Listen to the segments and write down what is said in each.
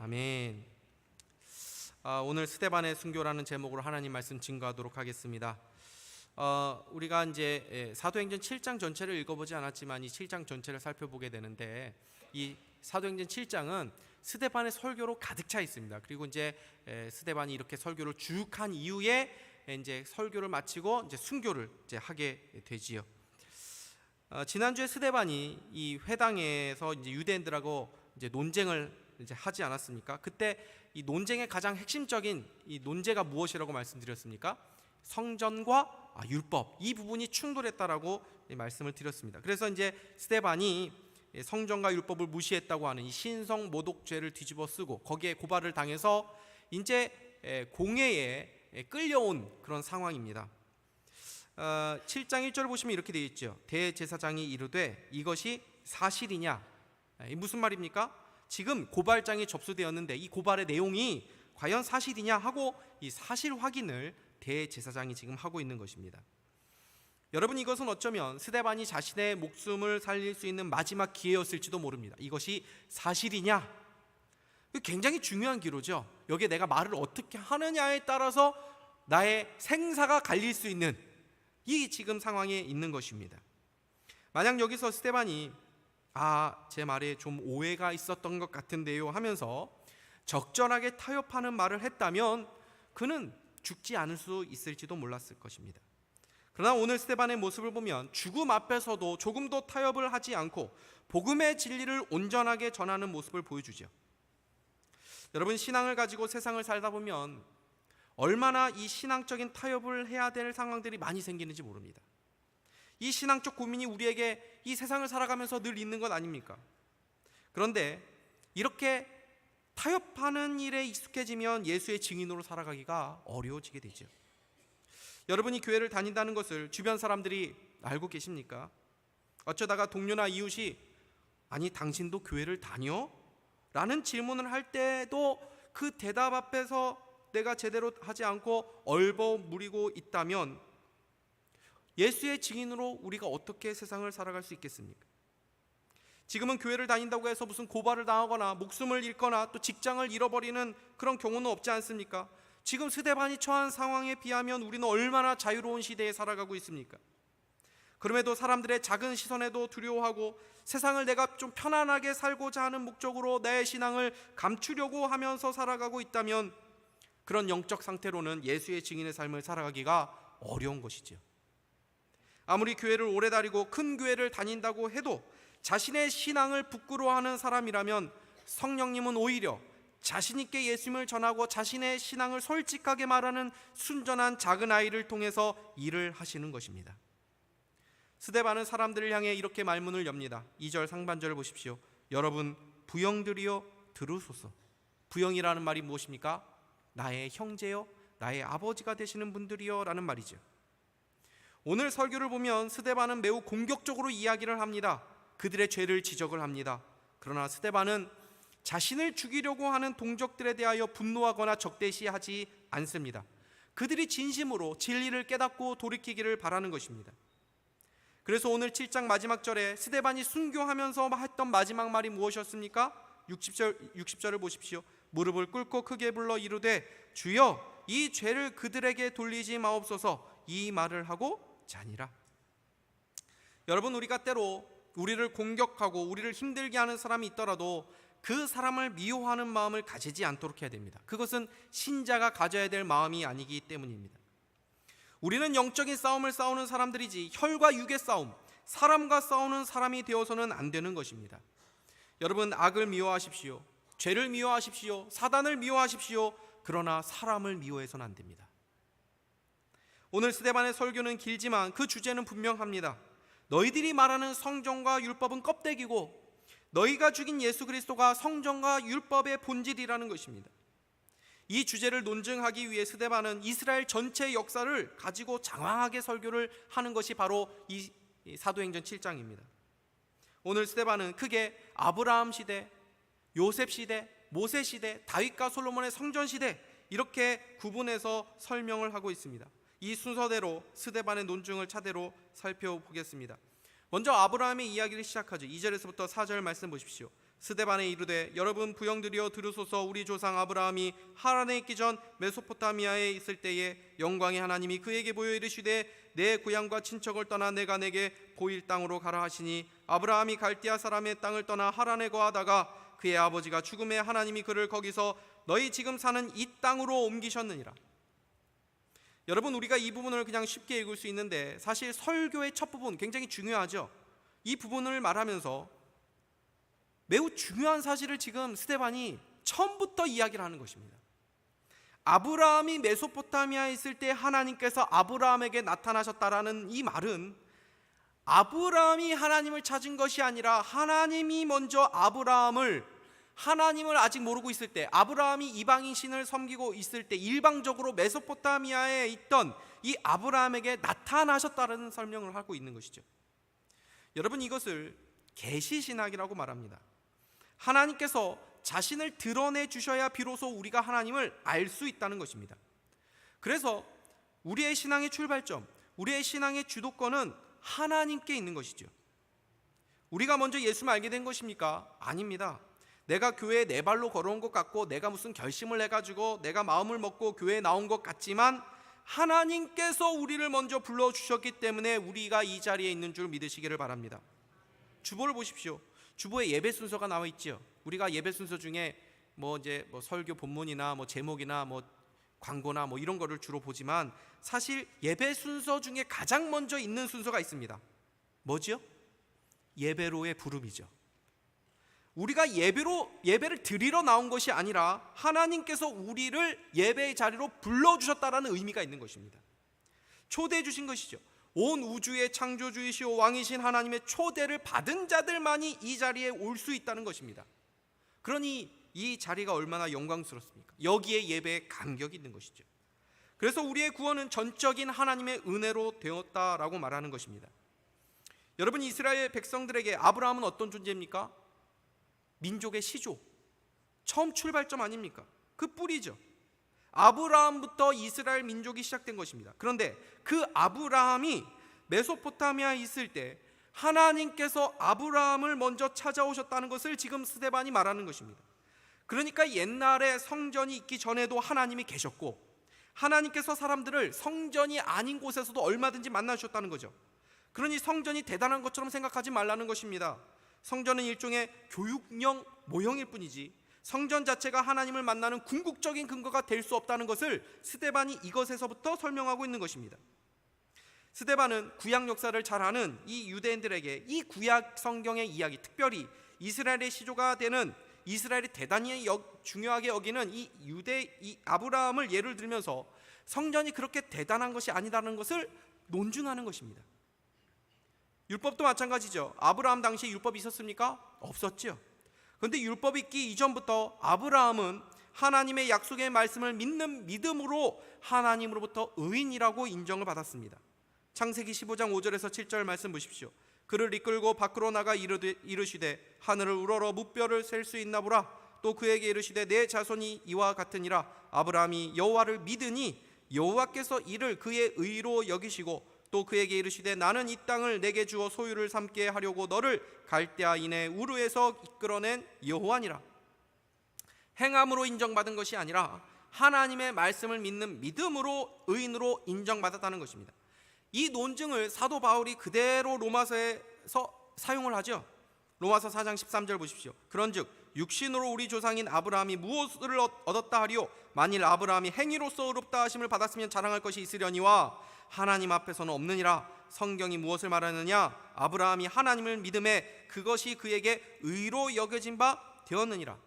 아멘. 오늘 스데반의 순교라는 제목으로 하나님 말씀 증거하도록 하겠습니다. 우리가 이제 사도행전 7장 전체를 읽어보지 않았지만 이 7장 전체를 살펴보게 되는데, 이 사도행전 7장은 스데반의 설교로 가득 차 있습니다. 그리고 이제 스데반이 이렇게 설교를 쭉 한 이후에 이제 설교를 마치고 이제 순교를 이제 하게 되지요. 지난주에 스데반이 이 회당에서 이제 유대인들하고 이제 논쟁을 이제 하지 않았습니까? 그때 이 논쟁의 가장 핵심적인 이 논제가 무엇이라고 말씀드렸습니까? 성전과 율법, 이 부분이 충돌했다라고 말씀을 드렸습니다. 그래서 이제 스데반이 성전과 율법을 무시했다고 하는 이 신성 모독죄를 뒤집어 쓰고 거기에 고발을 당해서 이제 공회에 끌려온 그런 상황입니다. 7장 1절을 보시면 이렇게 되어 있죠. 대제사장이 이르되 이것이 사실이냐? 무슨 말입니까? 지금 고발장이 접수되었는데 이 고발의 내용이 과연 사실이냐 하고 이 사실 확인을 대제사장이 지금 하고 있는 것입니다. 여러분, 이것은 어쩌면 스데반이 자신의 목숨을 살릴 수 있는 마지막 기회였을지도 모릅니다. 이것이 사실이냐? 굉장히 중요한 기로죠. 여기에 내가 말을 어떻게 하느냐에 따라서 나의 생사가 갈릴 수 있는 이 지금 상황에 있는 것입니다. 만약 여기서 스데반이 제 말에 좀 오해가 있었던 것 같은데요 하면서 적절하게 타협하는 말을 했다면 그는 죽지 않을 수 있을지도 몰랐을 것입니다. 그러나 오늘 스데반의 모습을 보면 죽음 앞에서도 조금도 타협을 하지 않고 복음의 진리를 온전하게 전하는 모습을 보여주죠. 여러분, 신앙을 가지고 세상을 살다 보면 얼마나 이 신앙적인 타협을 해야 될 상황들이 많이 생기는지 모릅니다. 이 신앙적 고민이 우리에게 이 세상을 살아가면서 늘 있는 것 아닙니까? 그런데 이렇게 타협하는 일에 익숙해지면 예수의 증인으로 살아가기가 어려워지게 되죠. 여러분이 교회를 다닌다는 것을 주변 사람들이 알고 계십니까? 어쩌다가 동료나 이웃이 아니 당신도 교회를 다녀? 라는 질문을 할 때도 그 대답 앞에서 내가 제대로 하지 않고 얼버무리고 있다면 예수의 증인으로 우리가 어떻게 세상을 살아갈 수 있겠습니까? 지금은 교회를 다닌다고 해서 무슨 고발을 당하거나 목숨을 잃거나 또 직장을 잃어버리는 그런 경우는 없지 않습니까? 지금 스데반이 처한 상황에 비하면 우리는 얼마나 자유로운 시대에 살아가고 있습니까? 그럼에도 사람들의 작은 시선에도 두려워하고 세상을 내가 좀 편안하게 살고자 하는 목적으로 내 신앙을 감추려고 하면서 살아가고 있다면 그런 영적 상태로는 예수의 증인의 삶을 살아가기가 어려운 것이죠. 아무리 교회를 오래 다니고 큰 교회를 다닌다고 해도 자신의 신앙을 부끄러워하는 사람이라면 성령님은 오히려 자신 있게 예수님을 전하고 자신의 신앙을 솔직하게 말하는 순전한 작은 아이를 통해서 일을 하시는 것입니다. 스데반은 사람들을 향해 이렇게 말문을 엽니다. 2절 상반절을 보십시오. 여러분 부형들이여 들으소서. 부형이라는 말이 무엇입니까? 나의 형제요, 나의 아버지가 되시는 분들이요 라는 말이죠. 오늘 설교를 보면 스데반은 매우 공격적으로 이야기를 합니다. 그들의 죄를 지적을 합니다. 그러나 스데반은 자신을 죽이려고 하는 동족들에 대하여 분노하거나 적대시하지 않습니다. 그들이 진심으로 진리를 깨닫고 돌이키기를 바라는 것입니다. 그래서 오늘 7장 마지막 절에 스데반이 순교하면서 했던 마지막 말이 무엇이었습니까? 60절을 보십시오. 무릎을 꿇고 크게 불러 이르되 주여 이 죄를 그들에게 돌리지 마옵소서, 이 말을 하고 자니라. 여러분, 우리가 때로 우리를 공격하고 우리를 힘들게 하는 사람이 있더라도 그 사람을 미워하는 마음을 가지지 않도록 해야 됩니다. 그것은 신자가 가져야 될 마음이 아니기 때문입니다. 우리는 영적인 싸움을 싸우는 사람들이지 혈과 육의 싸움, 사람과 싸우는 사람이 되어서는 안 되는 것입니다. 여러분, 악을 미워하십시오. 죄를 미워하십시오. 사단을 미워하십시오. 그러나 사람을 미워해서는 안 됩니다. 오늘 스데반의 설교는 길지만 그 주제는 분명합니다. 너희들이 말하는 성전과 율법은 껍데기고 너희가 죽인 예수 그리스도가 성전과 율법의 본질이라는 것입니다. 이 주제를 논증하기 위해 스데반은 이스라엘 전체의 역사를 가지고 장황하게 설교를 하는 것이 바로 이 사도행전 7장입니다. 오늘 스데반은 크게 아브라함 시대, 요셉 시대, 모세 시대, 다윗과 솔로몬의 성전 시대 이렇게 구분해서 설명을 하고 있습니다. 이 순서대로 스데반의 논증을 차례로 살펴보겠습니다. 먼저 아브라함의 이야기를 시작하죠. 2절에서부터 4절 말씀 보십시오. 스데반에 이르되 여러분 부형들이여 들으소서. 우리 조상 아브라함이 하란에 있기 전 메소포타미아에 있을 때에 영광의 하나님이 그에게 보여 이르시되 내 고향과 친척을 떠나 내가 내게 보일 땅으로 가라 하시니 아브라함이 갈대아 사람의 땅을 떠나 하란에 거하다가 그의 아버지가 죽음에 하나님이 그를 거기서 너희 지금 사는 이 땅으로 옮기셨느니라. 여러분, 우리가 이 부분을 그냥 쉽게 읽을 수 있는데 사실 설교의 첫 부분 굉장히 중요하죠. 이 부분을 말하면서 매우 중요한 사실을 지금 스데반이 처음부터 이야기를 하는 것입니다. 아브라함이 메소포타미아에 있을 때 하나님께서 아브라함에게 나타나셨다라는 이 말은 아브라함이 하나님을 찾은 것이 아니라 하나님이 먼저 하나님을 아직 모르고 있을 때, 아브라함이 이방인 신을 섬기고 있을 때 일방적으로 메소포타미아에 있던 이 아브라함에게 나타나셨다는 설명을 하고 있는 것이죠. 여러분, 이것을 계시신학이라고 말합니다. 하나님께서 자신을 드러내 주셔야 비로소 우리가 하나님을 알 수 있다는 것입니다. 그래서 우리의 신앙의 출발점, 우리의 신앙의 주도권은 하나님께 있는 것이죠. 우리가 먼저 예수를 알게 된 것입니까? 아닙니다. 내가 교회에 네 발로 걸어온 것 같고 내가 무슨 결심을 해가지고 내가 마음을 먹고 교회에 나온 것 같지만 하나님께서 우리를 먼저 불러주셨기 때문에 우리가 이 자리에 있는 줄 믿으시기를 바랍니다. 주보를 보십시오. 주보에 예배 순서가 나와 있죠. 우리가 예배 순서 중에 설교 본문이나 제목이나 광고나 이런 거를 주로 보지만 사실 예배 순서 중에 가장 먼저 있는 순서가 있습니다. 뭐죠? 예배로의 부름이죠. 우리가 예배를 드리러 나온 것이 아니라 하나님께서 우리를 예배의 자리로 불러주셨다라는 의미가 있는 것입니다. 초대해 주신 것이죠. 온 우주의 창조주이시오 왕이신 하나님의 초대를 받은 자들만이 이 자리에 올 수 있다는 것입니다. 그러니 이 자리가 얼마나 영광스럽습니까? 여기에 예배의 감격이 있는 것이죠. 그래서 우리의 구원은 전적인 하나님의 은혜로 되었다라고 말하는 것입니다. 여러분, 이스라엘 백성들에게 아브라함은 어떤 존재입니까? 민족의 시조, 처음 출발점 아닙니까? 그 뿌리죠. 아브라함부터 이스라엘 민족이 시작된 것입니다. 그런데 그 아브라함이 메소포타미아에 있을 때 하나님께서 아브라함을 먼저 찾아오셨다는 것을 지금 스데반이 말하는 것입니다. 그러니까 옛날에 성전이 있기 전에도 하나님이 계셨고 하나님께서 사람들을 성전이 아닌 곳에서도 얼마든지 만나주셨다는 거죠. 그러니 성전이 대단한 것처럼 생각하지 말라는 것입니다. 성전은 일종의 교육용 모형일 뿐이지 성전 자체가 하나님을 만나는 궁극적인 근거가 될 수 없다는 것을 스데반이 이것에서부터 설명하고 있는 것입니다. 스데반은 구약 역사를 잘 아는 이 유대인들에게 이 구약 성경의 이야기, 특별히 이스라엘의 시조가 되는 이스라엘이 대단히 중요하게 여기는 이 아브라함을 예를 들면서 성전이 그렇게 대단한 것이 아니라는 것을 논증하는 것입니다. 율법도 마찬가지죠. 아브라함 당시에 율법이 있었습니까? 없었죠. 그런데 율법이 있기 이전부터 아브라함은 하나님의 약속의 말씀을 믿는 믿음으로 하나님으로부터 의인이라고 인정을 받았습니다. 창세기 15장 5절에서 7절 말씀 보십시오. 그를 이끌고 밖으로 나가 이르시되 하늘을 우러러 무뼈를 셀 수 있나 보라. 또 그에게 이르시되 내 자손이 이와 같으니라. 아브라함이 여호와를 믿으니 여호와께서 이를 그의 의로 여기시고 또 그에게 이르시되 나는 이 땅을 내게 주어 소유를 삼게 하려고 너를 갈대아인의 우르에서 이끌어낸 여호와니라. 행함으로 인정받은 것이 아니라 하나님의 말씀을 믿는 믿음으로 의인으로 인정받았다는 것입니다. 이 논증을 사도 바울이 그대로 로마서에서 사용을 하죠. 로마서 4장 13절 보십시오. 그런즉 육신으로 우리 조상인 아브라함이 무엇을 얻었다 하리요? 만일 아브라함이 행위로서 의롭다 하심을 받았으면 자랑할 것이 있으려니와 하나님 앞에서는 없느니라. 성경이 무엇을 말하느냐? 아브라함이 하나님을 믿음에 그것이 그에게 의로 여겨진 바 되었느니라.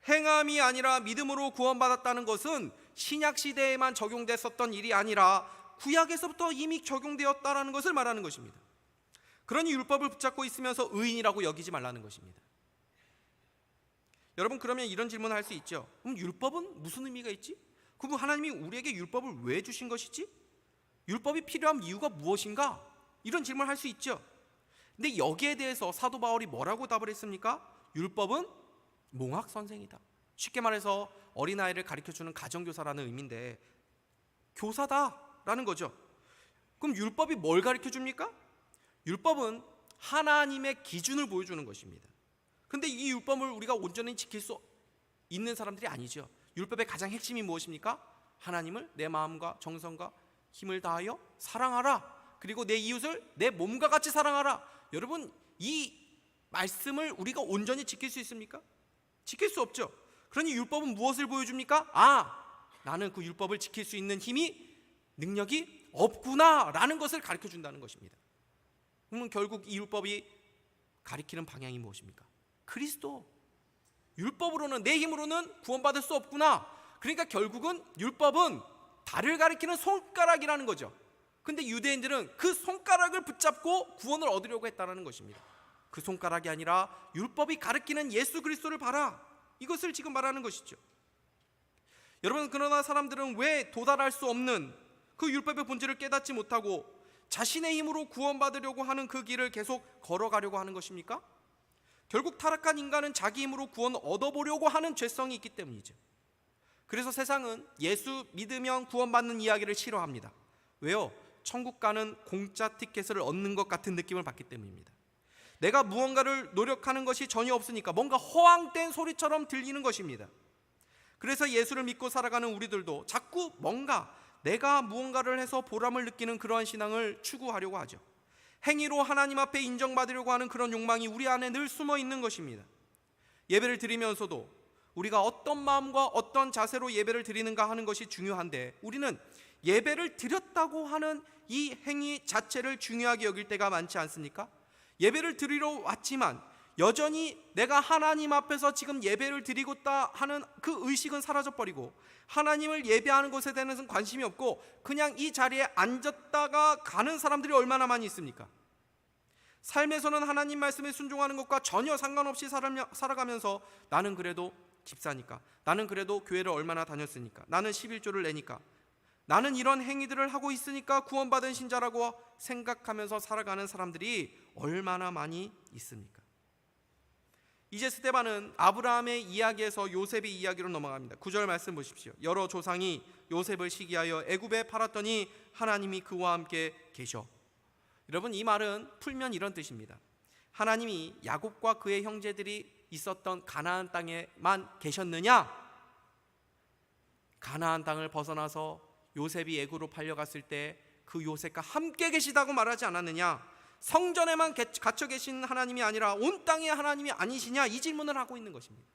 행함이 아니라 믿음으로 구원받았다는 것은 신약 시대에만 적용됐었던 일이 아니라 구약에서부터 이미 적용되었다라는 것을 말하는 것입니다. 그러니 율법을 붙잡고 있으면서 의인이라고 여기지 말라는 것입니다. 여러분, 그러면 이런 질문을 할 수 있죠. 그럼 율법은 무슨 의미가 있지? 그럼 하나님이 우리에게 율법을 왜 주신 것이지? 율법이 필요한 이유가 무엇인가? 이런 질문을 할 수 있죠. 근데 여기에 대해서 사도 바울이 뭐라고 답을 했습니까? 율법은 몽학 선생이다. 쉽게 말해서 어린아이를 가르쳐주는 가정교사라는 의미인데 교사다라는 거죠. 그럼 율법이 뭘 가르쳐줍니까? 율법은 하나님의 기준을 보여주는 것입니다. 근데 이 율법을 우리가 온전히 지킬 수 있는 사람들이 아니죠. 율법의 가장 핵심이 무엇입니까? 하나님을 내 마음과 정성과 힘을 다하여 사랑하라. 그리고 내 이웃을 내 몸과 같이 사랑하라. 여러분, 이 말씀을 우리가 온전히 지킬 수 있습니까? 지킬 수 없죠. 그러니 율법은 무엇을 보여줍니까? 나는 그 율법을 지킬 수 있는 힘이, 능력이 없구나 라는 것을 가르쳐 준다는 것입니다. 그러면 결국 이 율법이 가리키는 방향이 무엇입니까? 그리스도. 율법으로는, 내 힘으로는 구원받을 수 없구나. 그러니까 결국은 율법은 달을 가리키는 손가락이라는 거죠. 근데 유대인들은 그 손가락을 붙잡고 구원을 얻으려고 했다는 것입니다. 그 손가락이 아니라 율법이 가리키는 예수 그리스도를 봐라. 이것을 지금 말하는 것이죠. 여러분, 그러나 사람들은 왜 도달할 수 없는 그 율법의 본질을 깨닫지 못하고 자신의 힘으로 구원받으려고 하는 그 길을 계속 걸어가려고 하는 것입니까? 결국 타락한 인간은 자기 힘으로 구원 얻어보려고 하는 죄성이 있기 때문이죠. 그래서 세상은 예수 믿으면 구원받는 이야기를 싫어합니다. 왜요? 천국 가는 공짜 티켓을 얻는 것 같은 느낌을 받기 때문입니다. 내가 무언가를 노력하는 것이 전혀 없으니까 뭔가 허황된 소리처럼 들리는 것입니다. 그래서 예수를 믿고 살아가는 우리들도 자꾸 뭔가 내가 무언가를 해서 보람을 느끼는 그러한 신앙을 추구하려고 하죠. 행위로 하나님 앞에 인정받으려고 하는 그런 욕망이 우리 안에 늘 숨어 있는 것입니다. 예배를 드리면서도 우리가 어떤 마음과 어떤 자세로 예배를 드리는가 하는 것이 중요한데, 우리는 예배를 드렸다고 하는 이 행위 자체를 중요하게 여길 때가 많지 않습니까? 예배를 드리러 왔지만 여전히 내가 하나님 앞에서 지금 예배를 드리고 있다 하는 그 의식은 사라져버리고 하나님을 예배하는 것에 대해서는 관심이 없고 그냥 이 자리에 앉았다가 가는 사람들이 얼마나 많이 있습니까? 삶에서는 하나님 말씀에 순종하는 것과 전혀 상관없이 살아가면서 나는 그래도 집사니까, 나는 그래도 교회를 얼마나 다녔으니까, 나는 11조를 내니까, 나는 이런 행위들을 하고 있으니까 구원받은 신자라고 생각하면서 살아가는 사람들이 얼마나 많이 있습니까? 이제 스데반은 아브라함의 이야기에서 요셉의 이야기로 넘어갑니다. 9절 말씀 보십시오. 여러 조상이 요셉을 시기하여 애굽에 팔았더니 하나님이 그와 함께 계셔. 여러분, 이 말은 풀면 이런 뜻입니다. 하나님이 야곱과 그의 형제들이 있었던 가나안 땅에만 계셨느냐? 가나안 땅을 벗어나서 요셉이 애굽으로 팔려갔을 때 그 요셉과 함께 계시다고 말하지 않았느냐? 성전에만 갇혀 계신 하나님이 아니라 온 땅의 하나님이 아니시냐? 이 질문을 하고 있는 것입니다.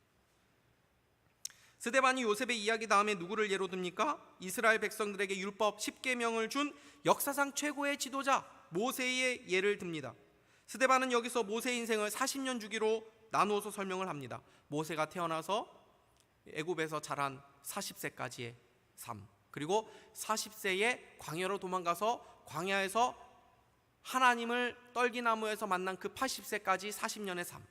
스데반이 요셉의 이야기 다음에 누구를 예로 듭니까? 이스라엘 백성들에게 율법 10계명을 준 역사상 최고의 지도자 모세의 예를 듭니다. 스데반은 여기서 모세의 인생을 40년 주기로 나누어서 설명을 합니다. 모세가 태어나서 애굽에서 자란 40세까지의 삶, 그리고 40세에 광야로 도망가서 광야에서 하나님을 떨기나무에서 만난 그 80세까지 40년의 삶,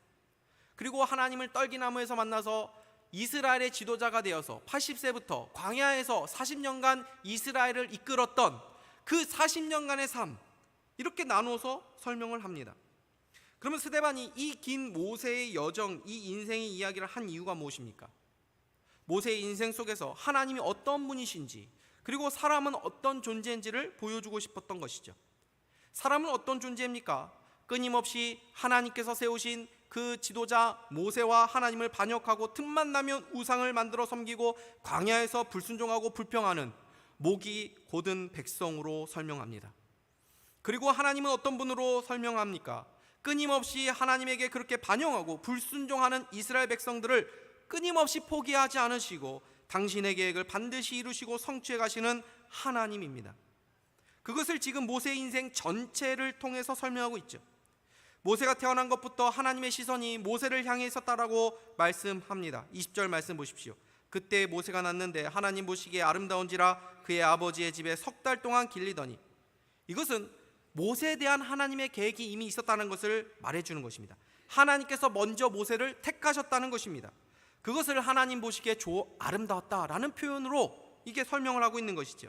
그리고 하나님을 떨기나무에서 만나서 이스라엘의 지도자가 되어서 80세부터 광야에서 40년간 이스라엘을 이끌었던 그 40년간의 삶, 이렇게 나누어서 설명을 합니다. 그러면 스데반이 이 긴 모세의 여정, 이 인생의 이야기를 한 이유가 무엇입니까? 모세의 인생 속에서 하나님이 어떤 분이신지, 그리고 사람은 어떤 존재인지를 보여주고 싶었던 것이죠. 사람은 어떤 존재입니까? 끊임없이 하나님께서 세우신 그 지도자 모세와 하나님을 반역하고 틈만 나면 우상을 만들어 섬기고 광야에서 불순종하고 불평하는 목이 곧은 백성으로 설명합니다. 그리고 하나님은 어떤 분으로 설명합니까? 끊임없이 하나님에게 그렇게 반역하고 불순종하는 이스라엘 백성들을 끊임없이 포기하지 않으시고 당신의 계획을 반드시 이루시고 성취해 가시는 하나님입니다. 그것을 지금 모세의 인생 전체를 통해서 설명하고 있죠. 모세가 태어난 것부터 하나님의 시선이 모세를 향해 있었다라고 말씀합니다. 20절 말씀 보십시오. 그때 모세가 낳는데 하나님 보시기에 아름다운지라 그의 아버지의 집에 3달 동안 길리더니, 이것은 모세에 대한 하나님의 계획이 이미 있었다는 것을 말해주는 것입니다. 하나님께서 먼저 모세를 택하셨다는 것입니다. 그것을 하나님 보시기에 아름다웠다라는 표현으로 이게 설명을 하고 있는 것이죠.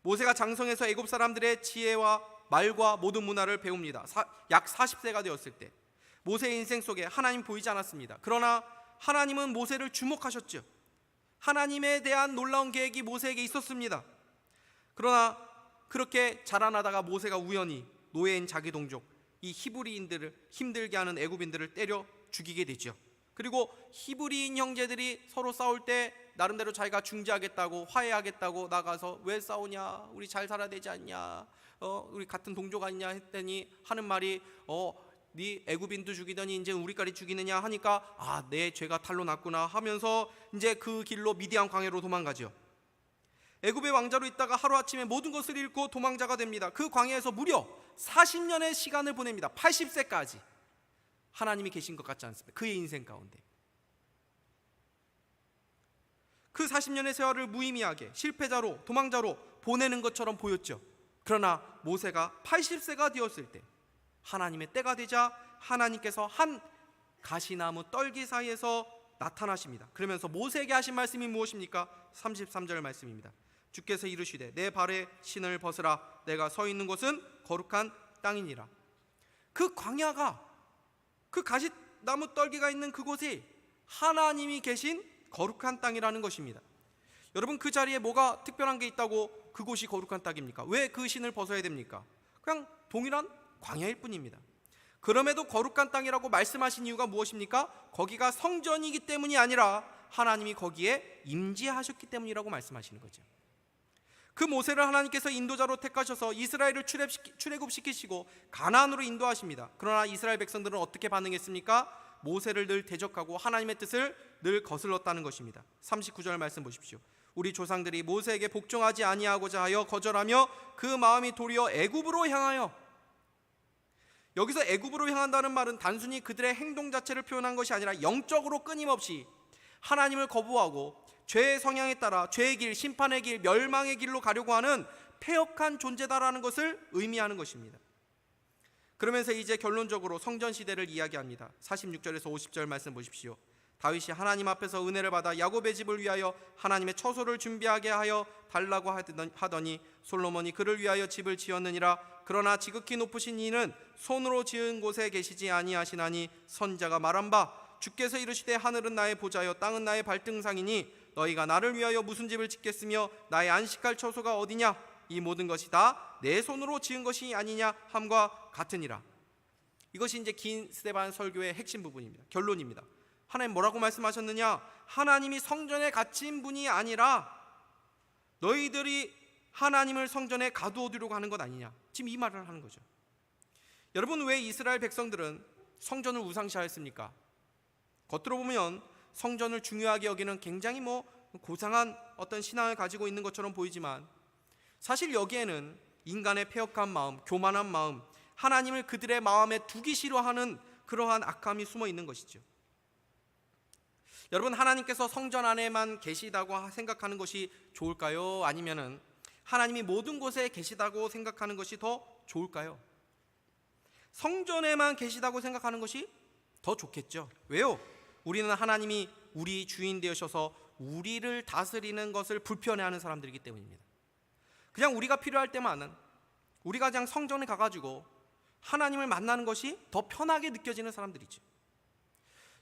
모세가 장성해서 애굽 사람들의 지혜와 말과 모든 문화를 배웁니다. 약 40세가 되었을 때 모세의 인생 속에 하나님 보이지 않았습니다. 그러나 하나님은 모세를 주목하셨죠. 하나님에 대한 놀라운 계획이 모세에게 있었습니다. 그러나 그렇게 자라나다가 모세가 우연히 노예인 자기 동족 이 히브리인들을 힘들게 하는 애굽인들을 때려 죽이게 되죠. 그리고 히브리인 형제들이 서로 싸울 때 나름대로 자기가 중재하겠다고 화해하겠다고 나가서 왜 싸우냐, 우리 잘 살아야 되지 않냐, 우리 같은 동족 아니냐 했더니 하는 말이 네 애굽인도 죽이더니 이제 우리까지 죽이느냐 하니까 내 죄가 탈로 났구나 하면서 이제 그 길로 미디안 광야로 도망가죠. 애굽의 왕자로 있다가 하루아침에 모든 것을 잃고 도망자가 됩니다. 그 광야에서 무려 40년의 시간을 보냅니다. 80세까지 하나님이 계신 것 같지 않습니까? 그의 인생 가운데 그 40년의 세월을 무의미하게 실패자로 도망자로 보내는 것처럼 보였죠. 그러나 모세가 80세가 되었을 때 하나님의 때가 되자 하나님께서 한 가시나무 떨기 사이에서 나타나십니다. 그러면서 모세에게 하신 말씀이 무엇입니까? 33절 말씀입니다. 주께서 이르시되 내 발에 신을 벗으라. 내가 서 있는 곳은 거룩한 땅이니라. 그 광야가, 그 가시나무 떨기가 있는 그곳이 하나님이 계신 거룩한 땅이라는 것입니다. 여러분, 그 자리에 뭐가 특별한 게 있다고 그곳이 거룩한 땅입니까? 왜 그 신을 벗어야 됩니까? 그냥 동일한 광야일 뿐입니다. 그럼에도 거룩한 땅이라고 말씀하신 이유가 무엇입니까? 거기가 성전이기 때문이 아니라 하나님이 거기에 임재하셨기 때문이라고 말씀하시는 거죠. 그 모세를 하나님께서 인도자로 택하셔서 이스라엘을 출애굽시키시고 가나안으로 인도하십니다. 그러나 이스라엘 백성들은 어떻게 반응했습니까? 모세를 늘 대적하고 하나님의 뜻을 늘 거슬렀다는 것입니다. 39절 말씀 보십시오. 우리 조상들이 모세에게 복종하지 아니하고자 하여 거절하며 그 마음이 도리어 애굽으로 향하여, 여기서 애굽으로 향한다는 말은 단순히 그들의 행동 자체를 표현한 것이 아니라 영적으로 끊임없이 하나님을 거부하고 죄의 성향에 따라 죄의 길, 심판의 길, 멸망의 길로 가려고 하는 패역한 존재다라는 것을 의미하는 것입니다. 그러면서 이제 결론적으로 성전 시대를 이야기합니다. 46절에서 50절 말씀 보십시오. 다윗이 하나님 앞에서 은혜를 받아 야곱의 집을 위하여 하나님의 처소를 준비하게 하여 달라고 하더니 솔로몬이 그를 위하여 집을 지었느니라. 그러나 지극히 높으신 이는 손으로 지은 곳에 계시지 아니하시나니 선자가 말한 바 주께서 이르시되 하늘은 나의 보좌여 땅은 나의 발등상이니 너희가 나를 위하여 무슨 집을 짓겠으며 나의 안식할 처소가 어디냐? 이 모든 것이 다 내 손으로 지은 것이 아니냐 함과 같으니라. 이것이 이제 긴 스데반 설교의 핵심 부분입니다. 결론입니다. 하나님 뭐라고 말씀하셨느냐? 하나님이 성전에 갇힌 분이 아니라 너희들이 하나님을 성전에 가두어두려고 하는 것 아니냐. 지금 이 말을 하는 거죠. 여러분, 왜 이스라엘 백성들은 성전을 우상시하였습니까? 겉으로 보면 성전을 중요하게 여기는 굉장히 고상한 어떤 신앙을 가지고 있는 것처럼 보이지만 사실 여기에는 인간의 패역한 마음, 교만한 마음, 하나님을 그들의 마음에 두기 싫어하는 그러한 악함이 숨어 있는 것이죠. 여러분, 하나님께서 성전 안에만 계시다고 생각하는 것이 좋을까요? 아니면은 하나님이 모든 곳에 계시다고 생각하는 것이 더 좋을까요? 성전에만 계시다고 생각하는 것이 더 좋겠죠. 왜요? 우리는 하나님이 우리 주인 되셔서 우리를 다스리는 것을 불편해하는 사람들이기 때문입니다. 그냥 우리가 필요할 때만은 우리가 그냥 성전에 가가지고 하나님을 만나는 것이 더 편하게 느껴지는 사람들이죠.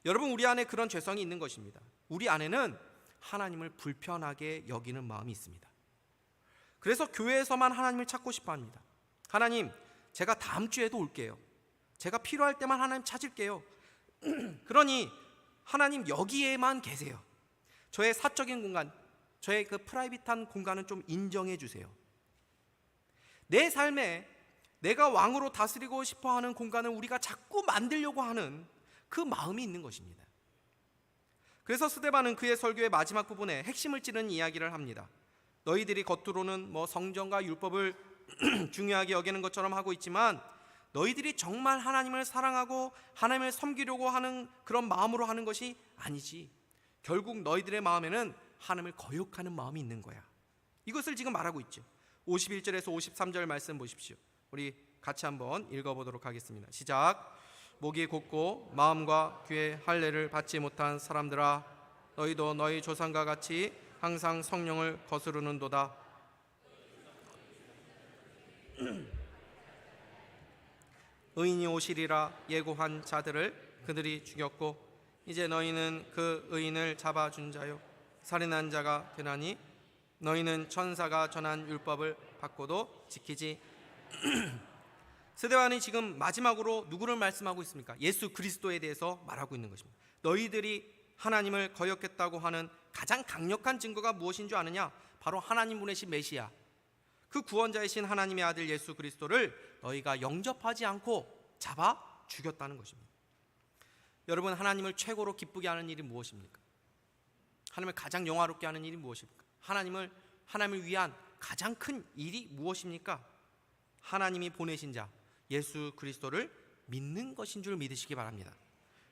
여러분, 우리 안에 그런 죄성이 있는 것입니다. 우리 안에는 하나님을 불편하게 여기는 마음이 있습니다. 그래서 교회에서만 하나님을 찾고 싶어 합니다. 하나님, 제가 다음 주에도 올게요. 제가 필요할 때만 하나님 찾을게요. 그러니 하나님 여기에만 계세요. 저의 사적인 공간, 저의 그 프라이빗한 공간은 좀 인정해 주세요. 내 삶에 내가 왕으로 다스리고 싶어하는 공간을 우리가 자꾸 만들려고 하는 그 마음이 있는 것입니다. 그래서 스데반은 그의 설교의 마지막 부분에 핵심을 찌르는 이야기를 합니다. 너희들이 겉으로는 성전과 율법을 중요하게 여기는 것처럼 하고 있지만 너희들이 정말 하나님을 사랑하고 하나님을 섬기려고 하는 그런 마음으로 하는 것이 아니지. 결국 너희들의 마음에는 하나님을 거역하는 마음이 있는 거야. 이것을 지금 말하고 있죠. 51절에서 53절 말씀 보십시오. 우리 같이 한번 읽어보도록 하겠습니다. 시작. 목이 곧고 마음과 귀에 할례를 받지 못한 사람들아, 너희도 너희 조상과 같이 항상 성령을 거스르는도다. 의인이 오시리라 예고한 자들을 그들이 죽였고 이제 너희는 그 의인을 잡아준 자요 살인한 자가 되나니 너희는 천사가 전한 율법을 받고도 지키지 스데반이 지금 마지막으로 누구를 말씀하고 있습니까? 예수 그리스도에 대해서 말하고 있는 것입니다. 너희들이 하나님을 거역했다고 하는 가장 강력한 증거가 무엇인 줄 아느냐? 바로 하나님 보내신 메시아, 그 구원자이신 하나님의 아들 예수 그리스도를 너희가 영접하지 않고 잡아 죽였다는 것입니다. 여러분, 하나님을 최고로 기쁘게 하는 일이 무엇입니까? 하나님을 가장 영화롭게 하는 일이 무엇입니까? 하나님을 위한 가장 큰 일이 무엇입니까? 하나님이 보내신 자 예수 그리스도를 믿는 것인 줄 믿으시기 바랍니다.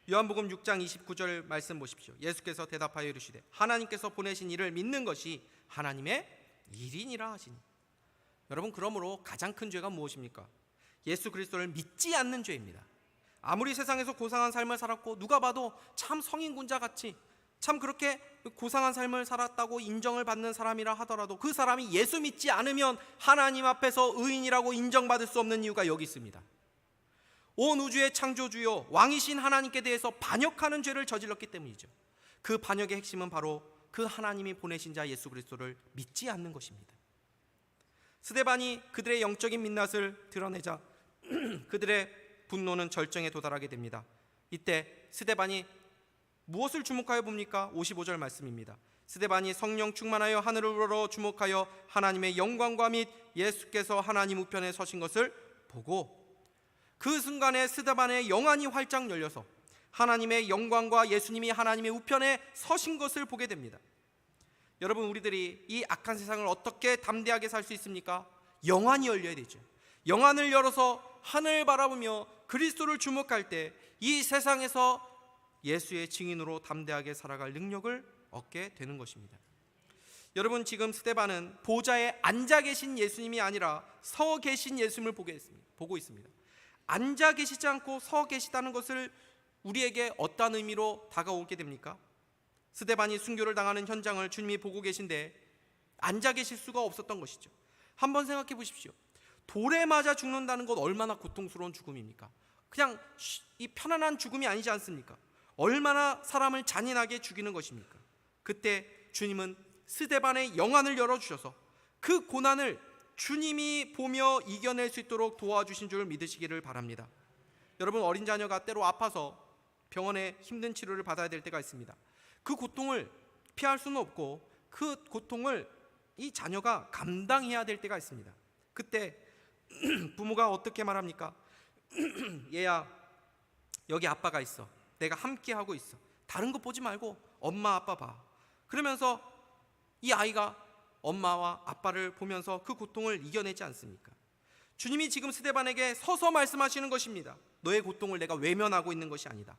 요한복음 6장 29절 말씀 보십시오. 예수께서 대답하여 이르시되 하나님께서 보내신 이를 믿는 것이 하나님의 일이니라 하시니. 여러분, 그러므로 가장 큰 죄가 무엇입니까? 예수 그리스도를 믿지 않는 죄입니다. 아무리 세상에서 고상한 삶을 살았고 누가 봐도 참 성인군자 같이 참 그렇게 고상한 삶을 살았다고 인정을 받는 사람이라 하더라도 그 사람이 예수 믿지 않으면 하나님 앞에서 의인이라고 인정받을 수 없는 이유가 여기 있습니다. 온 우주의 창조주요 왕이신 하나님께 대해서 반역하는 죄를 저질렀기 때문이죠. 그 반역의 핵심은 바로 그 하나님이 보내신 자 예수 그리스도를 믿지 않는 것입니다. 스데반이 그들의 영적인 민낯을 드러내자 그들의 분노는 절정에 도달하게 됩니다. 이때 스데반이 무엇을 주목하여 봅니까? 55절 말씀입니다. 스데반이 성령 충만하여 하늘을 우러러 주목하여 하나님의 영광과 및 예수께서 하나님 우편에 서신 것을 보고, 그 순간에 스데반의 영안이 활짝 열려서 하나님의 영광과 예수님이 하나님의 우편에 서신 것을 보게 됩니다. 여러분, 우리들이 이 악한 세상을 어떻게 담대하게 살 수 있습니까? 영안이 열려야 되죠. 영안을 열어서 하늘을 바라보며 그리스도를 주목할 때 이 세상에서 예수의 증인으로 담대하게 살아갈 능력을 얻게 되는 것입니다. 여러분, 지금 스데반은 보좌에 앉아 계신 예수님이 아니라 서 계신 예수님을 보고 있습니다. 앉아 계시지 않고 서 계시다는 것을 우리에게 어떤 의미로 다가오게 됩니까? 스데반이 순교를 당하는 현장을 주님이 보고 계신데 앉아 계실 수가 없었던 것이죠. 한번 생각해 보십시오. 돌에 맞아 죽는다는 것 얼마나 고통스러운 죽음입니까? 그냥 이 편안한 죽음이 아니지 않습니까? 얼마나 사람을 잔인하게 죽이는 것입니까? 그때 주님은 스데반의 영안을 열어주셔서 그 고난을 주님이 보며 이겨낼 수 있도록 도와주신 줄 믿으시기를 바랍니다. 여러분, 어린 자녀가 때로 아파서 병원에 힘든 치료를 받아야 될 때가 있습니다. 그 고통을 피할 수는 없고 그 고통을 이 자녀가 감당해야 될 때가 있습니다. 그때 부모가 어떻게 말합니까? 얘야, 여기 아빠가 있어. 내가 함께 하고 있어. 다른 것 보지 말고 엄마 아빠 봐. 그러면서 이 아이가 엄마와 아빠를 보면서 그 고통을 이겨내지 않습니까? 주님이 지금 스데반에게 서서 말씀하시는 것입니다. 너의 고통을 내가 외면하고 있는 것이 아니다.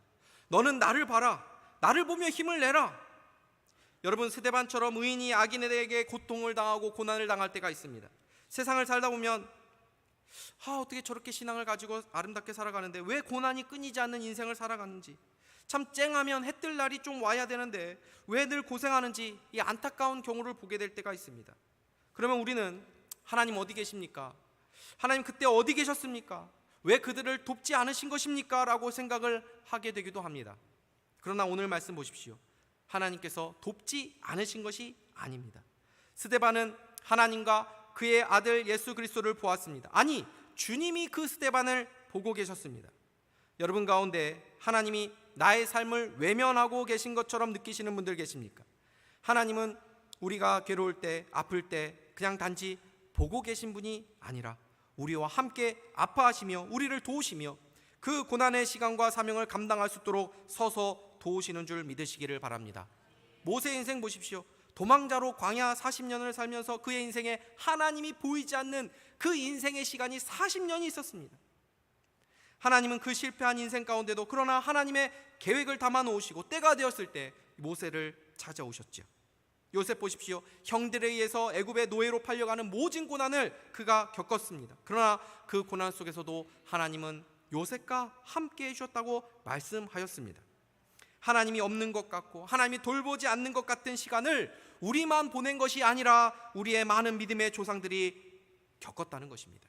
너는 나를 봐라. 나를 보며 힘을 내라. 여러분, 스데반처럼 의인이 악인에게 고통을 당하고 고난을 당할 때가 있습니다. 세상을 살다 보면 어떻게 저렇게 신앙을 가지고 아름답게 살아가는데 왜 고난이 끊이지 않는 인생을 살아가는지, 참 쨍하면 해 뜰 날이 좀 와야 되는데 왜 늘 고생하는지 이 안타까운 경우를 보게 될 때가 있습니다. 그러면 우리는 하나님 어디 계십니까? 하나님 그때 어디 계셨습니까? 왜 그들을 돕지 않으신 것입니까? 라고 생각을 하게 되기도 합니다. 그러나 오늘 말씀 보십시오. 하나님께서 돕지 않으신 것이 아닙니다. 스데반은 하나님과 그의 아들 예수 그리스도를 보았습니다. 아니, 주님이 그 스데반을 보고 계셨습니다. 여러분 가운데 하나님이 나의 삶을 외면하고 계신 것처럼 느끼시는 분들 계십니까? 하나님은 우리가 괴로울 때, 아플 때 그냥 단지 보고 계신 분이 아니라 우리와 함께 아파하시며 우리를 도우시며 그 고난의 시간과 사명을 감당할 수 있도록 서서 도우시는 줄 믿으시기를 바랍니다. 모세의 인생 보십시오. 도망자로 광야 40년을 살면서 그의 인생에 하나님이 보이지 않는 그 인생의 시간이 40년이 있었습니다. 하나님은 그 실패한 인생 가운데도 그러나 하나님의 계획을 담아 놓으시고 때가 되었을 때 모세를 찾아오셨죠. 요셉 보십시오. 형들에 의해서 애굽의 노예로 팔려가는 모진 고난을 그가 겪었습니다. 그러나 그 고난 속에서도 하나님은 요셉과 함께 해주셨다고 말씀하였습니다. 하나님이 없는 것 같고 하나님이 돌보지 않는 것 같은 시간을 우리만 보낸 것이 아니라 우리의 많은 믿음의 조상들이 겪었다는 것입니다.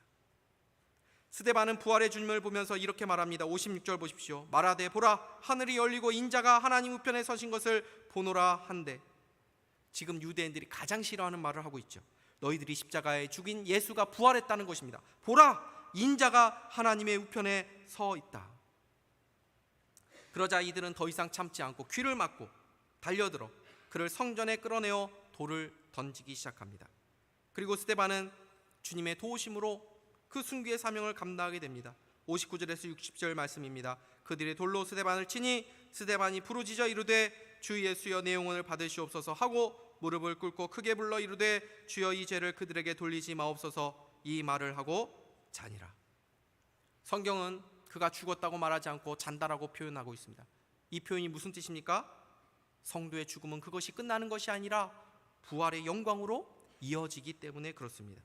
스데반은 부활의 주님을 보면서 이렇게 말합니다. 56절 보십시오. 말하되 보라, 하늘이 열리고 인자가 하나님 우편에 서신 것을 보노라 한데, 지금 유대인들이 가장 싫어하는 말을 하고 있죠. 너희들이 십자가에 죽인 예수가 부활했다는 것입니다. 보라, 인자가 하나님의 우편에 서 있다. 그러자 이들은 더 이상 참지 않고 귀를 막고 달려들어 그를 성전에 끌어내어 돌을 던지기 시작합니다. 그리고 스데반은 주님의 도우심으로 그 순교의 사명을 감당하게 됩니다. 59절에서 60절 말씀입니다. 그들이 돌로 스데반을 치니 스데반이 부르짖어 이르되 주 예수여 내 영혼을 받으시옵소서 하고 무릎을 꿇고 크게 불러 이르되 주여 이 죄를 그들에게 돌리지 마옵소서 이 말을 하고 자니라. 성경은 그가 죽었다고 말하지 않고 잔다라고 표현하고 있습니다. 이 표현이 무슨 뜻입니까? 성도의 죽음은 그것이 끝나는 것이 아니라 부활의 영광으로 이어지기 때문에 그렇습니다.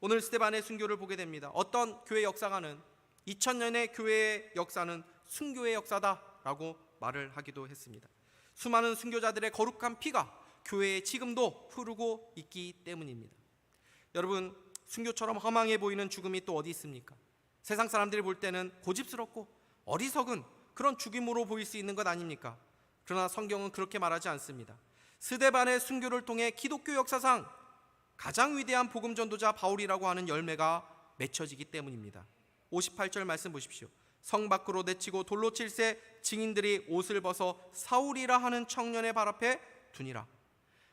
오늘 스데반의 순교를 보게 됩니다. 어떤 교회 역사가는 2000년의 교회의 역사는 순교의 역사다라고 말을 하기도 했습니다. 수많은 순교자들의 거룩한 피가 교회에 지금도 흐르고 있기 때문입니다. 여러분, 순교처럼 허망해 보이는 죽음이 또 어디 있습니까? 세상 사람들이 볼 때는 고집스럽고 어리석은 그런 죽임으로 보일 수 있는 것 아닙니까? 그러나 성경은 그렇게 말하지 않습니다. 스데반의 순교를 통해 기독교 역사상 가장 위대한 복음 전도자 바울이라고 하는 열매가 맺혀지기 때문입니다. 58절 말씀 보십시오. 성 밖으로 내치고 돌로 칠새 증인들이 옷을 벗어 사울이라 하는 청년의 발 앞에 두니라.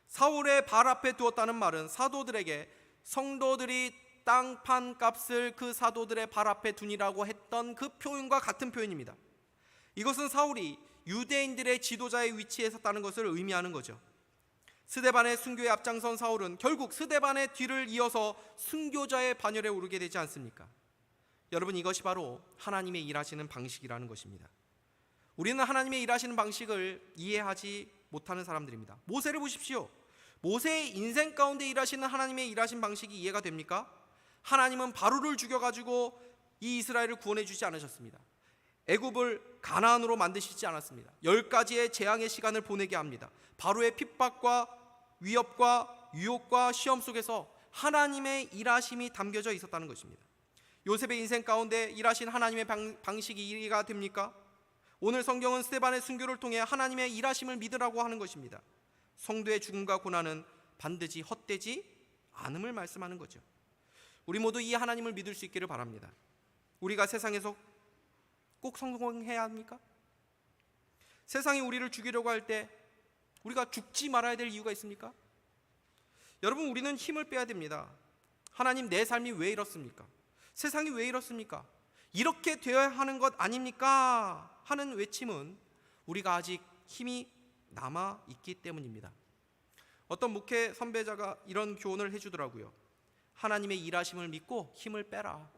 사울의 발 앞에 두었다는 말은 사도들에게 성도들이 땅 판 값을 그 사도들의 발 앞에 두니라고 했던 그 표현과 같은 표현입니다. 이것은 사울이 유대인들의 지도자의 위치에 섰다는 것을 의미하는 거죠. 스데반의 순교에 앞장선 사울은 결국 스데반의 뒤를 이어서 순교자의 반열에 오르게 되지 않습니까? 여러분, 이것이 바로 하나님의 일하시는 방식이라는 것입니다. 우리는 하나님의 일하시는 방식을 이해하지 못하는 사람들입니다. 모세를 보십시오. 모세의 인생 가운데 일하시는 하나님의 일하신 방식이 이해가 됩니까? 하나님은 바로를 죽여가지고 이 이스라엘을 구원해 주지 않으셨습니다. 애굽을 가나안으로 만드시지 않았습니다. 10가지의 재앙의 시간을 보내게 합니다. 바로의 핍박과 위협과 유혹과 시험 속에서 하나님의 일하심이 담겨져 있었다는 것입니다. 요셉의 인생 가운데 일하신 하나님의 방식이 이해가 됩니까? 오늘 성경은 스데반의 순교를 통해 하나님의 일하심을 믿으라고 하는 것입니다. 성도의 죽음과 고난은 반드시 헛되지 않음을 말씀하는 거죠. 우리 모두 이 하나님을 믿을 수 있기를 바랍니다. 우리가 세상에서 꼭 성공해야 합니까? 세상이 우리를 죽이려고 할 때 우리가 죽지 말아야 될 이유가 있습니까? 여러분, 우리는 힘을 빼야 됩니다. 하나님, 내 삶이 왜 이렇습니까? 세상이 왜 이렇습니까? 이렇게 되어야 하는 것 아닙니까? 하는 외침은 우리가 아직 힘이 남아 있기 때문입니다. 어떤 목회 선배자가 이런 교훈을 해주더라고요. 하나님의 일하심을 믿고 힘을 빼라.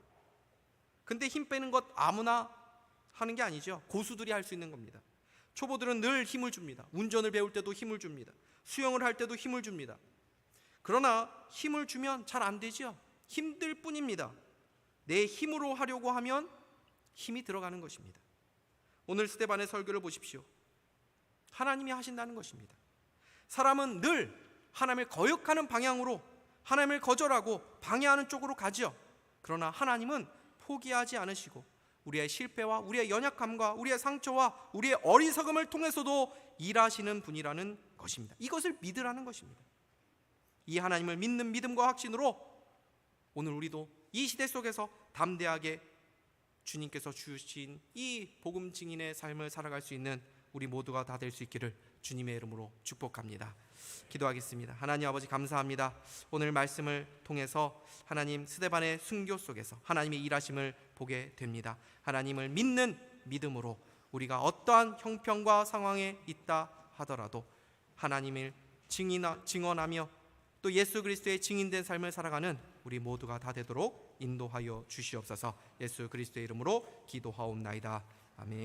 근데 힘 빼는 것 아무나 하는 게 아니죠. 고수들이 할 수 있는 겁니다. 초보들은 늘 힘을 줍니다. 운전을 배울 때도 힘을 줍니다. 수영을 할 때도 힘을 줍니다. 그러나 힘을 주면 잘 안 되죠. 힘들 뿐입니다. 내 힘으로 하려고 하면 힘이 들어가는 것입니다. 오늘 스데반의 설교를 보십시오. 하나님이 하신다는 것입니다. 사람은 늘 하나님을 거역하는 방향으로, 하나님을 거절하고 방해하는 쪽으로 가죠. 그러나 하나님은 포기하지 않으시고 우리의 실패와 우리의 연약함과 우리의 상처와 우리의 어리석음을 통해서도 일하시는 분이라는 것입니다. 이것을 믿으라는 것입니다. 이 하나님을 믿는 믿음과 확신으로 오늘 우리도 이 시대 속에서 담대하게 주님께서 주신 이 복음 증인의 삶을 살아갈 수 있는 우리 모두가 다 될 수 있기를 주님의 이름으로 축복합니다. 기도하겠습니다. 하나님 아버지, 감사합니다. 오늘 말씀을 통해서 하나님, 스데반의 순교 속에서 하나님의 일하심을 보게 됩니다. 하나님을 믿는 믿음으로 우리가 어떠한 형편과 상황에 있다 하더라도 하나님을 증언하며 또 예수 그리스도의 증인된 삶을 살아가는 우리 모두가 다 되도록 인도하여 주시옵소서. 예수 그리스도의 이름으로 기도하옵나이다. 아멘.